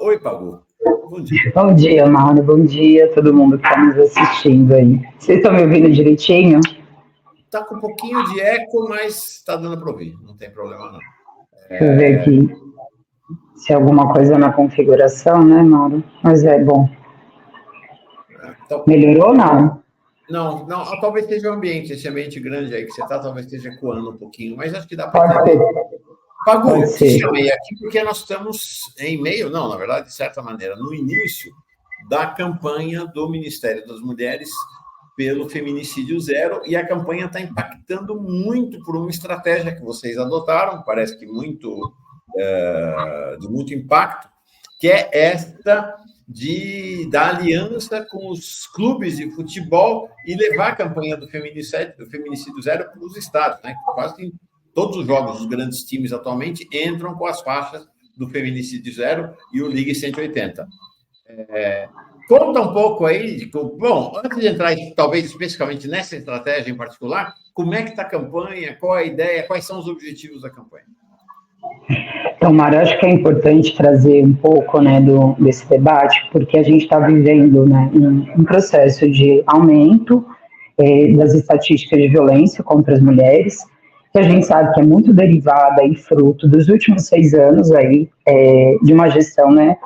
Oi, Pagu. Bom dia. Bom dia, Mauro. Bom dia a todo mundo que está nos assistindo aí. Vocês estão me ouvindo direitinho? Está com um pouquinho de eco, mas está dando para ouvir. Não tem problema, não. Deixa eu ver aqui se é alguma coisa na configuração, né, Mauro? Mas é bom. Então, melhorou ou não? Não, talvez seja o ambiente, esse ambiente grande aí que você está, talvez esteja ecoando um pouquinho, mas acho que dá para Pode entender. ser. Pagu, Pode eu te ser. chamei aqui porque nós estamos em meio, não, na verdade, de certa maneira, no início da campanha do Ministério das Mulheres pelo Feminicídio Zero, e a campanha está impactando muito por uma estratégia que vocês adotaram, parece que de muito impacto, que é esta da aliança com os clubes de futebol e levar a campanha do Feminicídio Zero para os estados, né? Quase todos os jogos dos grandes times atualmente entram com as faixas do Feminicídio Zero e o Ligue 180. Conta um pouco aí, bom, antes de entrar talvez especificamente nessa estratégia em particular, como é que está a campanha, qual é a ideia, quais são os objetivos da campanha? Então, Mário, acho que é importante trazer um pouco, né, desse debate, porque a gente está vivendo, né, um processo de aumento das estatísticas de violência contra as mulheres, que a gente sabe que é muito derivada e fruto dos últimos 6 anos aí, de uma gestão, né,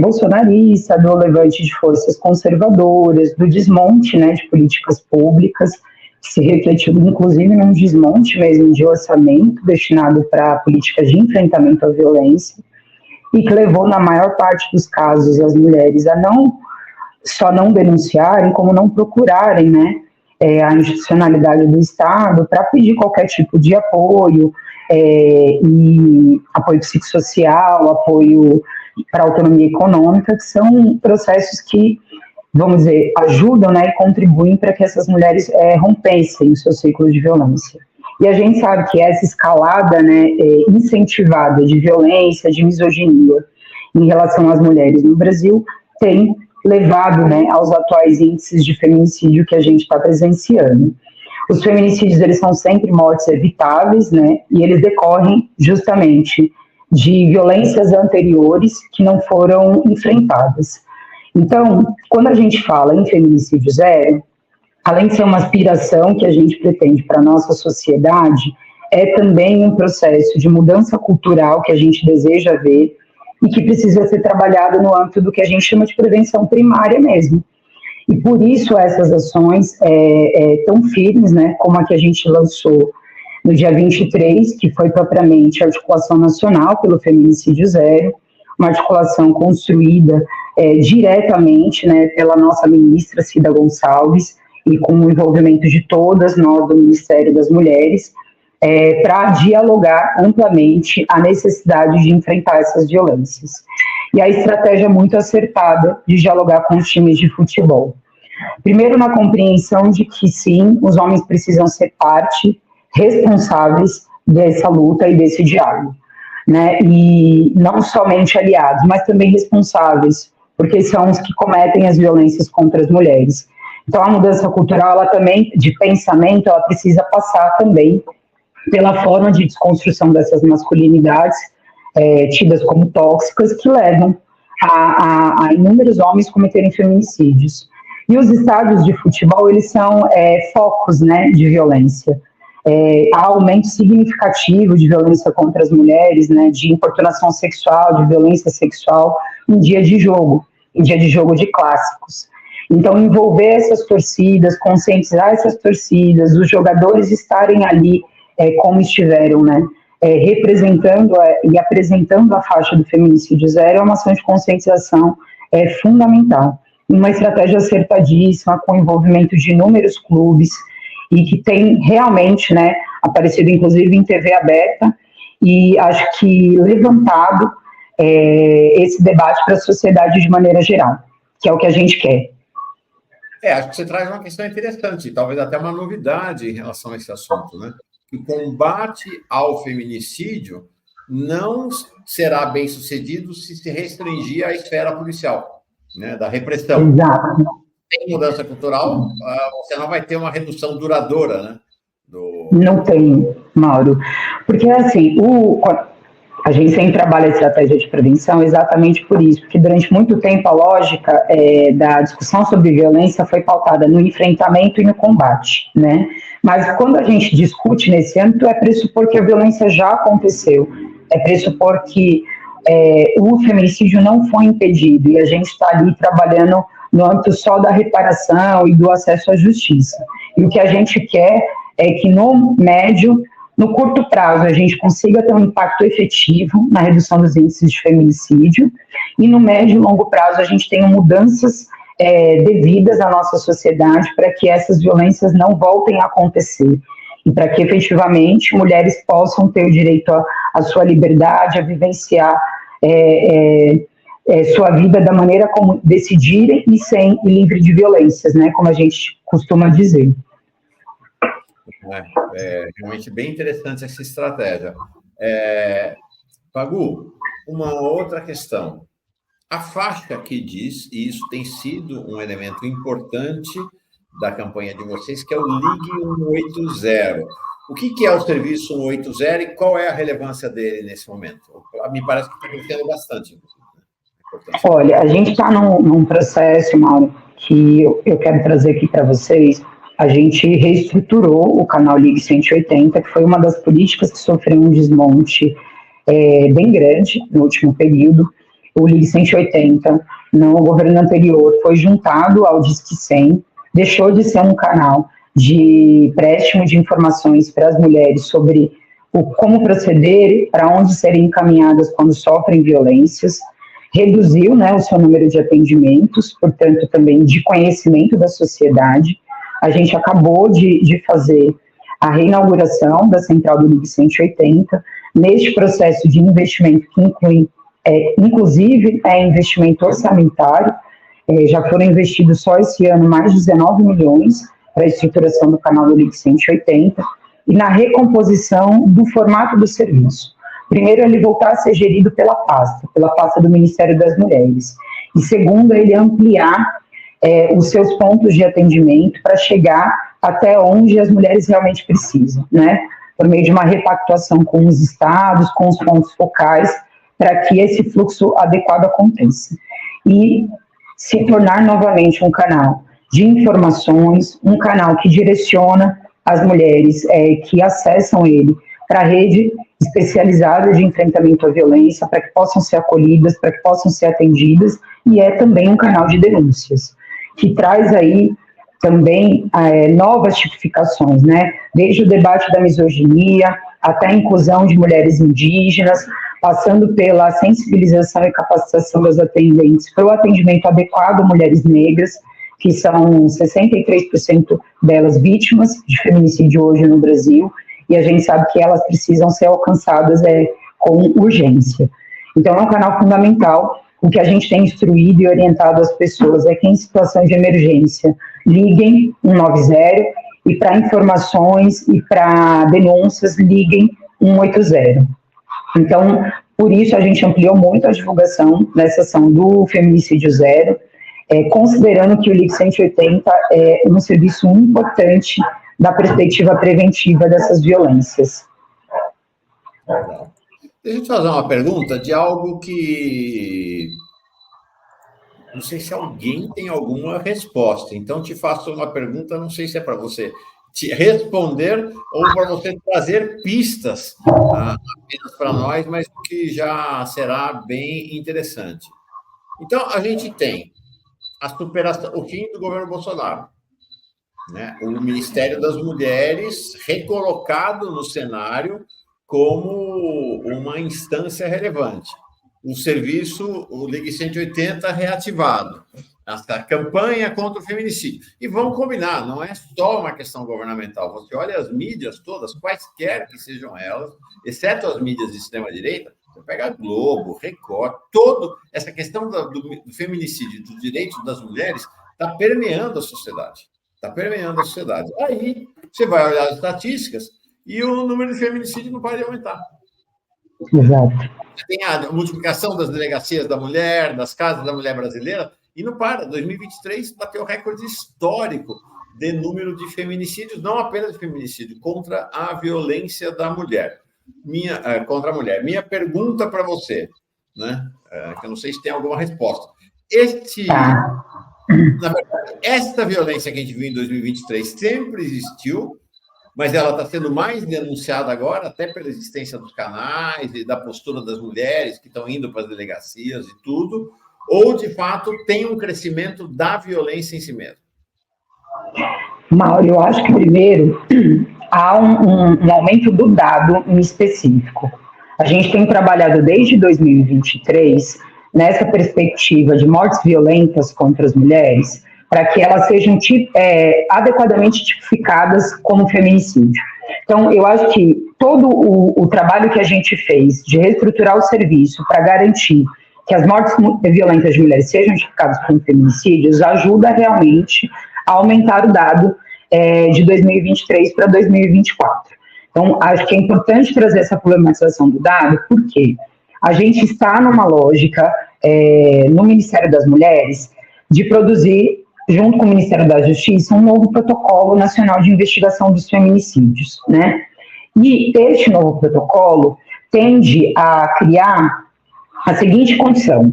bolsonarista, do levante de forças conservadoras, do desmonte, né, de políticas públicas, que se refletiu inclusive num desmonte mesmo de orçamento destinado para políticas de enfrentamento à violência, e que levou, na maior parte dos casos, as mulheres a não denunciarem, como não procurarem, né, a institucionalidade do Estado para pedir qualquer tipo de apoio, e apoio psicossocial, apoio para a autonomia econômica, que são processos que, vamos dizer, ajudam, né, e contribuem para que essas mulheres rompessem o seu ciclo de violência. E a gente sabe que essa escalada, né, incentivada de violência, de misoginia em relação às mulheres no Brasil tem levado, né, aos atuais índices de feminicídio que a gente está presenciando. Os feminicídios, eles são sempre mortes evitáveis, né, e eles decorrem justamente de violências anteriores que não foram enfrentadas. Então, quando a gente fala em feminicídio zero, além de ser uma aspiração que a gente pretende para a nossa sociedade, é também um processo de mudança cultural que a gente deseja ver e que precisa ser trabalhado no âmbito do que a gente chama de prevenção primária mesmo. E por isso essas ações tão firmes, né, como a que a gente lançou no dia 23, que foi propriamente a articulação nacional pelo Feminicídio Zero, uma articulação construída diretamente, né, pela nossa ministra Cida Gonçalves, e com o envolvimento de todas nós do Ministério das Mulheres, para dialogar amplamente a necessidade de enfrentar essas violências. E a estratégia muito acertada de dialogar com os times de futebol. Primeiro, na compreensão de que, sim, os homens precisam ser parte responsáveis dessa luta e desse diálogo, né? E não somente aliados, mas também responsáveis, porque são os que cometem as violências contra as mulheres. Então, a mudança cultural, ela também, de pensamento, ela precisa passar também pela forma de desconstrução dessas masculinidades tidas como tóxicas, que levam a inúmeros homens cometerem feminicídios. E os estádios de futebol, eles são focos, né, de violência. Há aumento significativo de violência contra as mulheres, né, de importunação sexual, de violência sexual em dia de jogo de clássicos. Então, envolver essas torcidas, conscientizar essas torcidas, os jogadores estarem ali como estiveram, né, representando e apresentando a faixa do feminicídio zero, é uma ação de conscientização fundamental. Uma estratégia acertadíssima, com o envolvimento de inúmeros clubes, e que tem realmente, né, aparecido inclusive em TV aberta, e acho que levantado esse debate para a sociedade de maneira geral, que é o que a gente quer. Acho que você traz uma questão interessante, talvez até uma novidade em relação a esse assunto, né? Que o combate ao feminicídio não será bem sucedido se restringir à esfera policial, né, da repressão. Exato. Tem mudança cultural, você não vai ter uma redução duradoura, né? Não tem, Mauro. Porque, assim, A gente sempre trabalha a estratégia de prevenção exatamente por isso, porque durante muito tempo a lógica da discussão sobre violência foi pautada no enfrentamento e no combate, né? Mas quando a gente discute nesse âmbito, é pressupor que a violência já aconteceu, é pressupor que o feminicídio não foi impedido, e a gente está ali trabalhando no âmbito só da reparação e do acesso à justiça. E o que a gente quer é que no curto prazo, a gente consiga ter um impacto efetivo na redução dos índices de feminicídio, e no médio e longo prazo a gente tenha mudanças devidas à nossa sociedade para que essas violências não voltem a acontecer, e para que efetivamente mulheres possam ter o direito à sua liberdade, a vivenciar sua vida da maneira como decidirem e livre de violências, né, como a gente costuma dizer. É realmente bem interessante essa estratégia. Pagu, uma outra questão. A faixa que diz, e isso tem sido um elemento importante da campanha de vocês, que é o Ligue 180. O que é o serviço 180 e qual é a relevância dele nesse momento? Me parece que está crescendo bastante. Olha, a gente está num processo, Mauro, que eu quero trazer aqui para vocês. A gente reestruturou o canal Ligue 180, que foi uma das políticas que sofreu um desmonte bem grande no último período. O Ligue 180, no governo anterior, foi juntado ao Disque 100, deixou de ser um canal de empréstimo de informações para as mulheres sobre como proceder, para onde serem encaminhadas quando sofrem violências, reduziu, né, o seu número de atendimentos, portanto, também de conhecimento da sociedade. A gente acabou de fazer a reinauguração da central do Ligue 180, neste processo de investimento que inclui, inclusive, investimento orçamentário. Já foram investidos só esse ano mais de 19 milhões para a estruturação do canal do Ligue 180 e na recomposição do formato do serviço. Primeiro, ele voltar a ser gerido pela pasta do Ministério das Mulheres. E segundo, ele ampliar os seus pontos de atendimento para chegar até onde as mulheres realmente precisam, né? Por meio de uma repactuação com os estados, com os pontos focais, para que esse fluxo adequado aconteça. E se tornar novamente um canal de informações, um canal que direciona as mulheres que acessam ele para a rede especializada de enfrentamento à violência, para que possam ser acolhidas, para que possam ser atendidas, e é também um canal de denúncias, que traz aí também novas tipificações, né? Desde o debate da misoginia, até a inclusão de mulheres indígenas, passando pela sensibilização e capacitação das atendentes para o atendimento adequado a mulheres negras, que são 63% delas vítimas de feminicídio hoje no Brasil, e a gente sabe que elas precisam ser alcançadas com urgência. Então, é um canal fundamental. O que a gente tem instruído e orientado as pessoas é que, em situação de emergência, liguem 190, e para informações e para denúncias, liguem 180. Então, por isso, a gente ampliou muito a divulgação dessa ação do Feminicídio Zero, considerando que o Ligue 180 é um serviço importante da perspectiva preventiva dessas violências. Deixa eu te fazer uma pergunta de algo que não sei se alguém tem alguma resposta. Então, te faço uma pergunta, não sei se é para você te responder ou para você trazer pistas apenas para nós, mas que já será bem interessante. Então, a gente tem a superação, o fim do governo Bolsonaro, né? O Ministério das Mulheres recolocado no cenário como uma instância relevante. O serviço, o Ligue 180 reativado. A campanha contra o feminicídio. E vamos combinar, não é só uma questão governamental. Você olha as mídias todas, quaisquer que sejam elas, exceto as mídias de extrema-direita, você pega a Globo, Record, toda essa questão do feminicídio, dos direitos das mulheres, está permeando a sociedade. Está permeando a sociedade. Aí, você vai olhar as estatísticas e o número de feminicídio não para de aumentar. Exato. Você tem a multiplicação das delegacias da mulher, das casas da mulher brasileira, e não para. 2023 bateu recorde histórico de número de feminicídios, não apenas de feminicídio, contra a violência da mulher. contra a mulher. Minha pergunta para você, né? Que eu não sei se tem alguma resposta. Na verdade, esta violência que a gente viu em 2023 sempre existiu, mas ela está sendo mais denunciada agora, até pela existência dos canais e da postura das mulheres que estão indo para as delegacias e tudo, ou, de fato, tem um crescimento da violência em si mesmo? Mauro, eu acho que, primeiro, há um aumento do dado em específico. A gente tem trabalhado desde 2023 nessa perspectiva de mortes violentas contra as mulheres, para que elas sejam adequadamente tipificadas como feminicídio. Então, eu acho que todo o trabalho que a gente fez de reestruturar o serviço para garantir que as mortes violentas de mulheres sejam tipificadas como feminicídios ajuda realmente a aumentar o dado de 2023 para 2024. Então, acho que é importante trazer essa problematização do dado, porque a gente está numa lógica, no Ministério das Mulheres, de produzir, junto com o Ministério da Justiça, um novo protocolo nacional de investigação dos feminicídios, né? E este novo protocolo tende a criar a seguinte condição: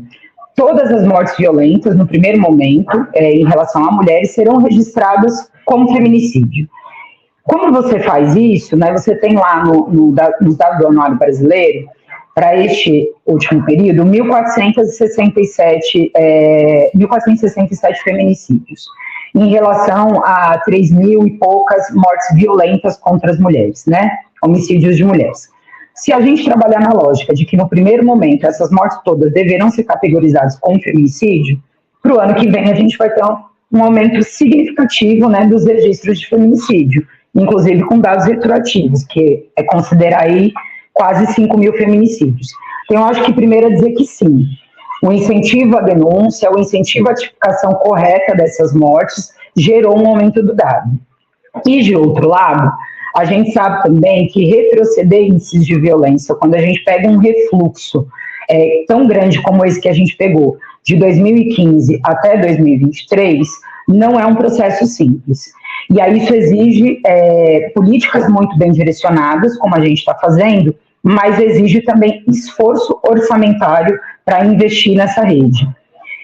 todas as mortes violentas, no primeiro momento, em relação a mulheres, serão registradas como feminicídio. Como você faz isso, né, você tem lá nos dados do Anuário Brasileiro, para este último período, 1.467 feminicídios, em relação a 3.000 e poucas mortes violentas contra as mulheres, né, homicídios de mulheres. Se a gente trabalhar na lógica de que, no primeiro momento, essas mortes todas deverão ser categorizadas como feminicídio, para o ano que vem a gente vai ter um aumento significativo, né, dos registros de feminicídio, inclusive com dados retroativos, que é considerar aí quase 5.000 feminicídios. Então, eu acho que primeiro é dizer que sim, o incentivo à denúncia, o incentivo à tipificação correta dessas mortes gerou um aumento do dado. E, de outro lado, a gente sabe também que retroceder índices de violência, quando a gente pega um refluxo tão grande como esse que a gente pegou, de 2015 até 2023, não é um processo simples. E aí isso exige políticas muito bem direcionadas, como a gente está fazendo, mas exige também esforço orçamentário para investir nessa rede.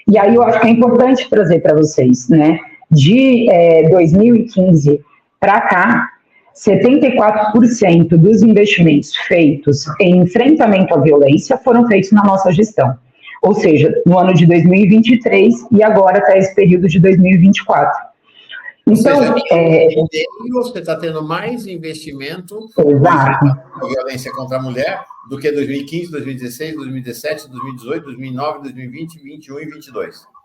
E aí eu acho que é importante trazer para vocês, né, de 2015 para cá, 74% dos investimentos feitos em enfrentamento à violência foram feitos na nossa gestão. Ou seja, no ano de 2023 e agora até esse período de 2024. Então, você está tendo mais investimento na violência contra a mulher do que 2015, 2016, 2017, 2018, 2009, 2020, 2021 e 2022.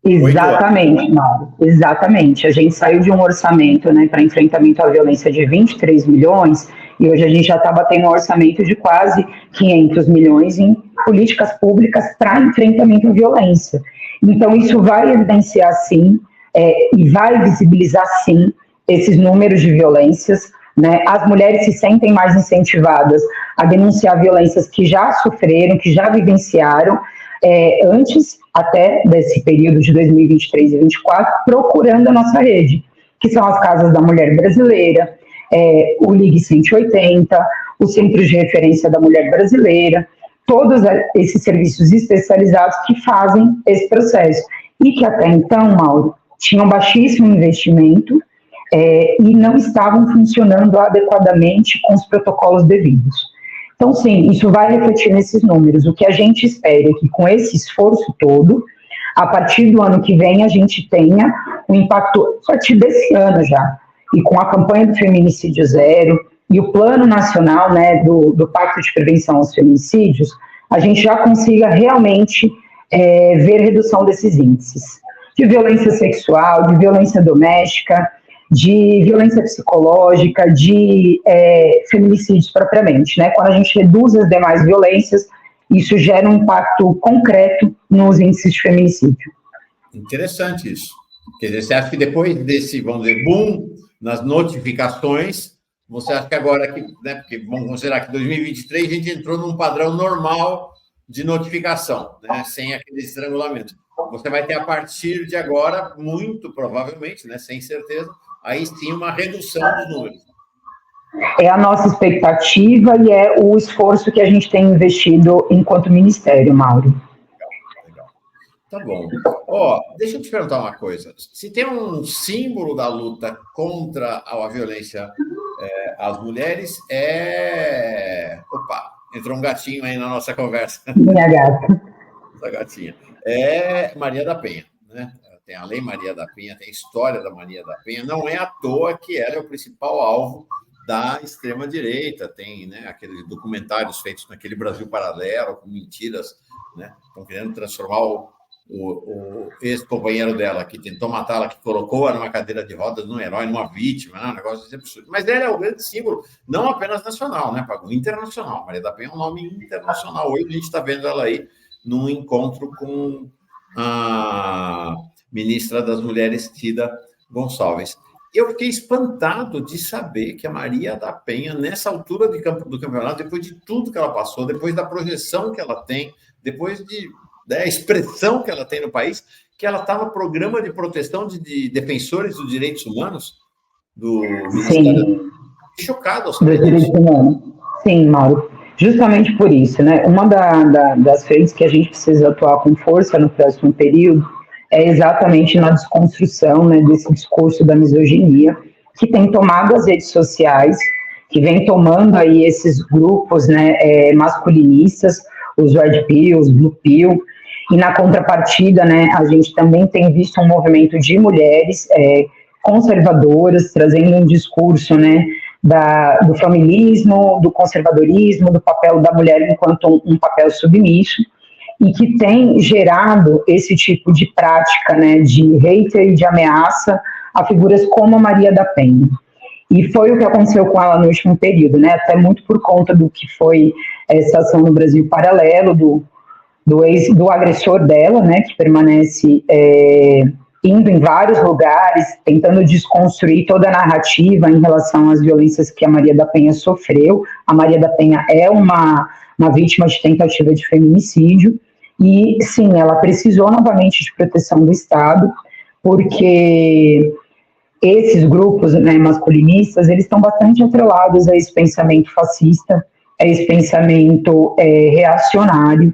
Exatamente, Mauro. Exatamente. A gente saiu de um orçamento, né, para enfrentamento à violência de 23 milhões e hoje a gente já está batendo um orçamento de quase 500 milhões em políticas públicas para enfrentamento à violência. Então, isso vai evidenciar, sim, e vai visibilizar, sim, esses números de violências, né? As mulheres se sentem mais incentivadas a denunciar violências que já sofreram, que já vivenciaram, antes até desse período de 2023 e 2024, procurando a nossa rede, que são as Casas da Mulher Brasileira, o Ligue 180, os Centros de Referência da Mulher Brasileira, todos esses serviços especializados que fazem esse processo. E que até então, Mauro, tinham baixíssimo investimento e não estavam funcionando adequadamente com os protocolos devidos. Então, sim, isso vai refletir nesses números. O que a gente espera é que, com esse esforço todo, a partir do ano que vem, a gente tenha um impacto, a partir desse ano já, e com a campanha do Feminicídio Zero e o Plano Nacional, né, do Pacto de Prevenção aos Feminicídios, a gente já consiga realmente ver redução desses índices de violência sexual, de violência doméstica, de violência psicológica, de feminicídios propriamente, né? Quando a gente reduz as demais violências, isso gera um impacto concreto nos índices de feminicídio. Interessante isso. Quer dizer, você acha que depois desse, vamos dizer, boom nas notificações, você acha que agora, né, porque vamos considerar que em 2023 a gente entrou num padrão normal de notificação, né, sem aquele estrangulamento. Você vai ter, a partir de agora, muito provavelmente, né, sem certeza, aí sim uma redução dos números. É a nossa expectativa e é o esforço que a gente tem investido enquanto ministério, Mauro. Legal. Tá bom. Ó, deixa eu te perguntar uma coisa. Se tem um símbolo da luta contra a violência às mulheres, Opa, entrou um gatinho aí na nossa conversa. Minha gata. Essa gatinha. É Maria da Penha, né? Tem a Lei Maria da Penha, tem a história da Maria da Penha. Não é à toa que ela é o principal alvo da extrema-direita. Tem, né, aqueles documentários feitos naquele Brasil paralelo, com mentiras, né? Estão querendo transformar o ex-companheiro dela, que tentou matá-la, que colocou-a numa cadeira de rodas, num herói, numa vítima, né? Um negócio absurdo. Mas ele é o grande símbolo, não apenas nacional, né, Pago? Internacional. Maria da Penha é um nome internacional. Hoje a gente está vendo ela aí num encontro com a ministra das Mulheres, Cida Gonçalves. Eu fiquei espantado de saber que a Maria da Penha, nessa altura do campeonato, depois de tudo que ela passou, depois da projeção que ela tem, depois da expressão que ela tem no país, que ela está no programa de proteção de defensores dos direitos humanos do Ministério. Chocado ao saber dos direitos humanos. Sim, Mauro. Justamente por isso, né? Uma das frentes que a gente precisa atuar com força no próximo período é exatamente na desconstrução, né, desse discurso da misoginia que tem tomado as redes sociais, que vem tomando aí esses grupos, né, masculinistas, os Red Pill, os Blue Pill, e na contrapartida, né, a gente também tem visto um movimento de mulheres conservadoras, trazendo um discurso, né, do feminismo, do conservadorismo, do papel da mulher enquanto um papel submisso, e que tem gerado esse tipo de prática, né, de hater e de ameaça a figuras como a Maria da Penha. E foi o que aconteceu com ela no último período, né, até muito por conta do que foi essa ação no Brasil Paralelo, do agressor dela, né, que permanece indo em vários lugares, tentando desconstruir toda a narrativa em relação às violências que a Maria da Penha sofreu. A Maria da Penha é uma vítima de tentativa de feminicídio, e sim, ela precisou novamente de proteção do Estado, porque esses grupos, né, masculinistas, eles estão bastante atrelados a esse pensamento fascista, a esse pensamento reacionário,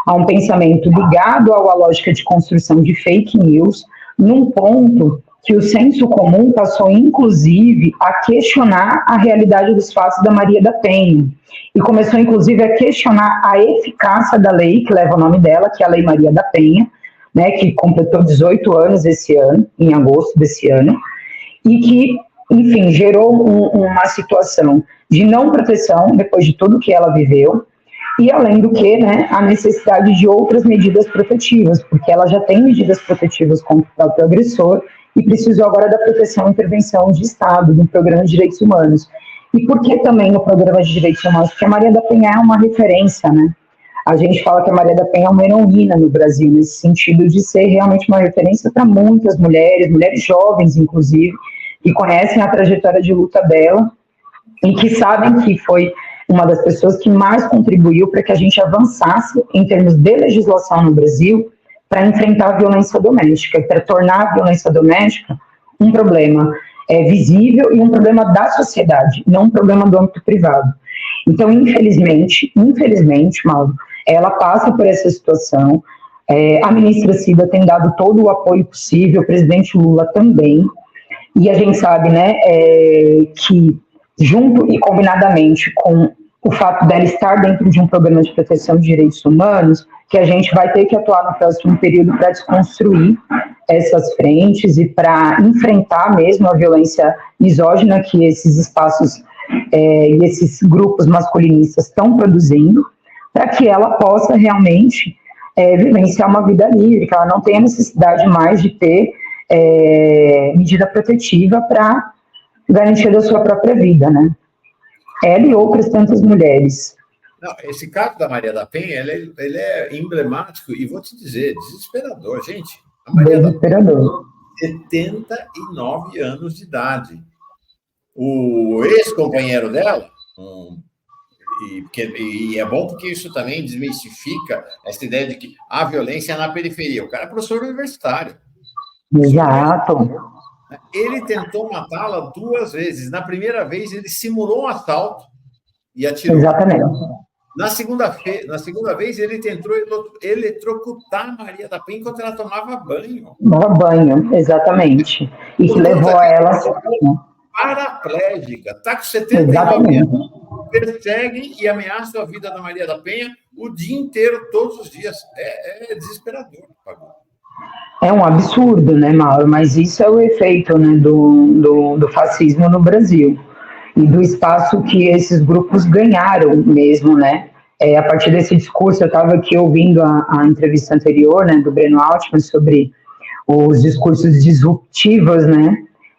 a um pensamento ligado à lógica de construção de fake news, num ponto que o senso comum passou, inclusive, a questionar a realidade dos fatos da Maria da Penha, e começou, inclusive, a questionar a eficácia da lei, que leva o nome dela, que é a Lei Maria da Penha, né, que completou 18 anos esse ano, em agosto desse ano, e que, enfim, gerou uma situação de não proteção, depois de tudo que ela viveu, e além do que, né, a necessidade de outras medidas protetivas, porque ela já tem medidas protetivas contra o próprio agressor e precisou agora da proteção e intervenção de Estado, do Programa de Direitos Humanos. E por que também o Programa de Direitos Humanos? Porque a Maria da Penha é uma referência, né? A gente fala que a Maria da Penha é uma heroína no Brasil, nesse sentido de ser realmente uma referência para muitas mulheres jovens, inclusive, que conhecem a trajetória de luta dela e que sabem que foi uma das pessoas que mais contribuiu para que a gente avançasse em termos de legislação no Brasil para enfrentar a violência doméstica, para tornar a violência doméstica um problema visível e um problema da sociedade, não um problema do âmbito privado. Então, infelizmente, Mauro, ela passa por essa situação. A ministra Cida tem dado todo o apoio possível, o presidente Lula também, e a gente sabe, né, que junto e combinadamente com o fato dela estar dentro de um programa de proteção de direitos humanos, que a gente vai ter que atuar no próximo período para desconstruir essas frentes e para enfrentar mesmo a violência misógina que esses espaços e esses grupos masculinistas estão produzindo, para que ela possa realmente vivenciar uma vida livre, que ela não tenha necessidade mais de ter medida protetiva para garantir a sua própria vida, né? Ela e outras tantas mulheres. Não, esse caso da Maria da Penha, ele é emblemático e vou te dizer, desesperador, gente. A Maria desesperador. Da Penha, 79 anos de idade. O ex-companheiro dela, e é bom porque isso também desmistifica essa ideia de que a violência é na periferia. O cara é professor universitário. Exato. Ele tentou matá-la 2 vezes. Na primeira vez, ele simulou um assalto e atirou. Exatamente. Na segunda vez, ele tentou eletrocutar Maria da Penha enquanto ela tomava banho. Tomava banho, exatamente. E que levou a ela... paraplégica. Está com 79 anos, persegue e ameaça a vida da Maria da Penha o dia inteiro, todos os dias. É desesperador, Pagô. É um absurdo, né, Mauro? Mas isso é o efeito, né, do fascismo no Brasil e do espaço que esses grupos ganharam mesmo, né? A partir desse discurso, eu estava aqui ouvindo a entrevista anterior, né, do Breno Altman sobre os discursos disruptivos, né,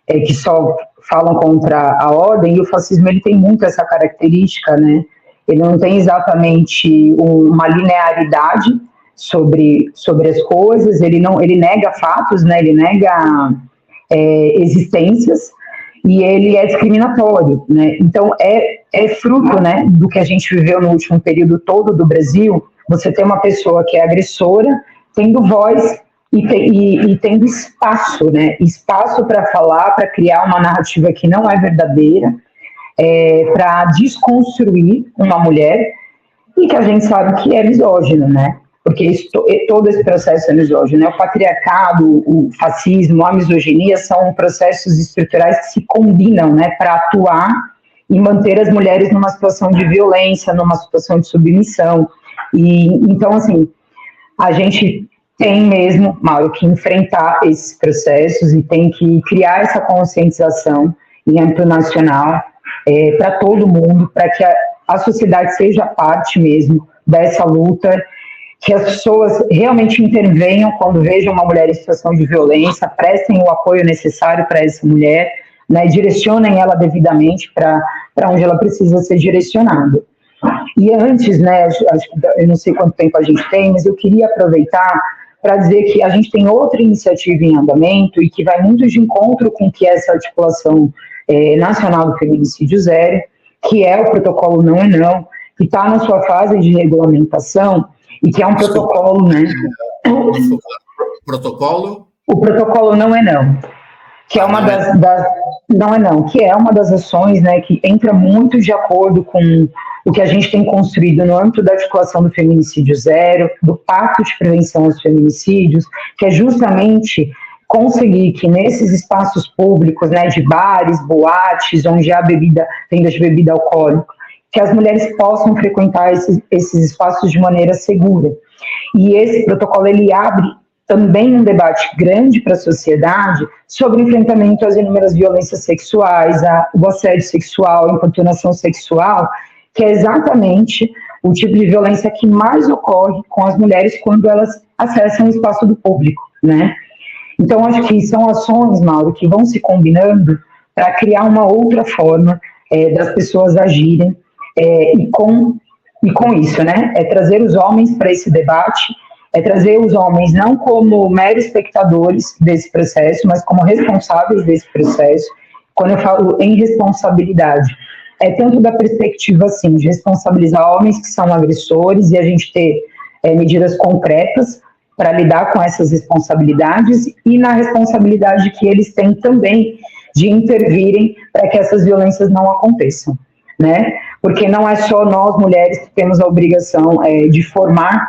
que só falam contra a ordem, e o fascismo ele tem muito essa característica, né? Ele não tem exatamente uma linearidade sobre as coisas, ele nega fatos, né? Ele nega existências, e ele é discriminatório, né? Então, é fruto, né, do que a gente viveu no último período todo do Brasil. Você tem uma pessoa que é agressora, tendo voz e tendo espaço, né? Espaço para falar, para criar uma narrativa que não é verdadeira, para desconstruir uma mulher, e que a gente sabe que é misógino, né? Porque todo esse processo é misógino, né? O patriarcado, o fascismo, a misoginia são processos estruturais que se combinam, né, para atuar e manter as mulheres numa situação de violência, numa situação de submissão. E então, assim, a gente tem mesmo, Mauro, que enfrentar esses processos e tem que criar essa conscientização em âmbito nacional para todo mundo, para que a sociedade seja parte mesmo dessa luta, que as pessoas realmente intervenham quando vejam uma mulher em situação de violência, prestem o apoio necessário para essa mulher, né, direcionem ela devidamente para onde ela precisa ser direcionada. E antes, né, eu não sei quanto tempo a gente tem, mas eu queria aproveitar para dizer que a gente tem outra iniciativa em andamento e que vai muito de encontro com que essa articulação nacional do feminicídio zero, que é o protocolo Não é Não, que está na sua fase de regulamentação, e que é um protocolo, né? Protocolo? O protocolo Não é Não, que é uma não é não, que é uma das ações, né, que entra muito de acordo com o que a gente tem construído no âmbito da articulação do feminicídio zero, do Pacto de Prevenção aos Feminicídios, que é justamente conseguir que nesses espaços públicos, né, de bares, boates, onde há venda de bebida alcoólica, que as mulheres possam frequentar esses espaços de maneira segura. E esse protocolo, ele abre também um debate grande para a sociedade sobre o enfrentamento às inúmeras violências sexuais, o assédio sexual, a importunação sexual, que é exatamente o tipo de violência que mais ocorre com as mulheres quando elas acessam o espaço do público, né? Então, acho que são ações, Mauro, que vão se combinando para criar uma outra forma das pessoas agirem, e com isso, né, trazer os homens para esse debate, trazer os homens não como meros espectadores desse processo, mas como responsáveis desse processo. Quando eu falo em responsabilidade, tanto da perspectiva, assim, de responsabilizar homens que são agressores e a gente ter medidas concretas para lidar com essas responsabilidades, e na responsabilidade que eles têm também de intervirem para que essas violências não aconteçam, né? Porque não é só nós, mulheres, que temos a obrigação de formar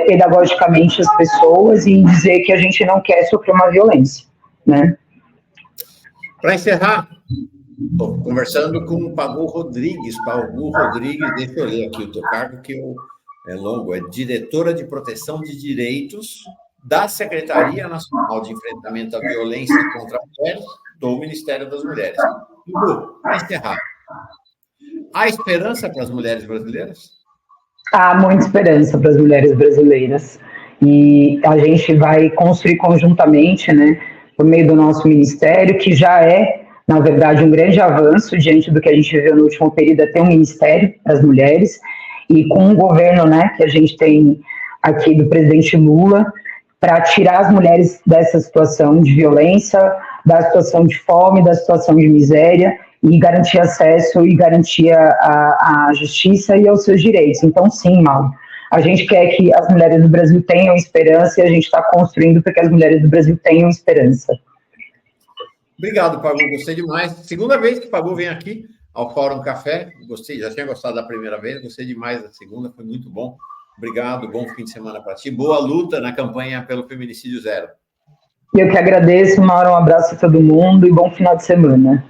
pedagogicamente as pessoas e dizer que a gente não quer sofrer uma violência, né? Para encerrar, estou conversando com o Pagu Rodrigues. Pagu Rodrigues, deixa eu ler aqui o teu cargo, que é longo, é diretora de proteção de direitos da Secretaria Nacional de Enfrentamento à Violência contra Mulheres do Ministério das Mulheres. Pagu, para encerrar, há esperança para as mulheres brasileiras? Há muita esperança para as mulheres brasileiras. E a gente vai construir conjuntamente, né, por meio do nosso ministério, que já é, na verdade, um grande avanço diante do que a gente viu no último período, ter um ministério para as mulheres, e com um governo, né, que a gente tem aqui do presidente Lula, para tirar as mulheres dessa situação de violência, da situação de fome, da situação de miséria, e garantir acesso e garantir a justiça e aos seus direitos. Então, sim, Mauro, a gente quer que as mulheres do Brasil tenham esperança, e a gente está construindo para que as mulheres do Brasil tenham esperança. Obrigado, Pagu, gostei demais. Segunda vez que o Pagu vem aqui ao Fórum Café, gostei, já tinha gostado da primeira vez, gostei demais da segunda, foi muito bom. Obrigado, bom fim de semana para ti. Boa luta na campanha pelo Feminicídio Zero. Eu que agradeço, Mauro, um abraço a todo mundo e bom final de semana.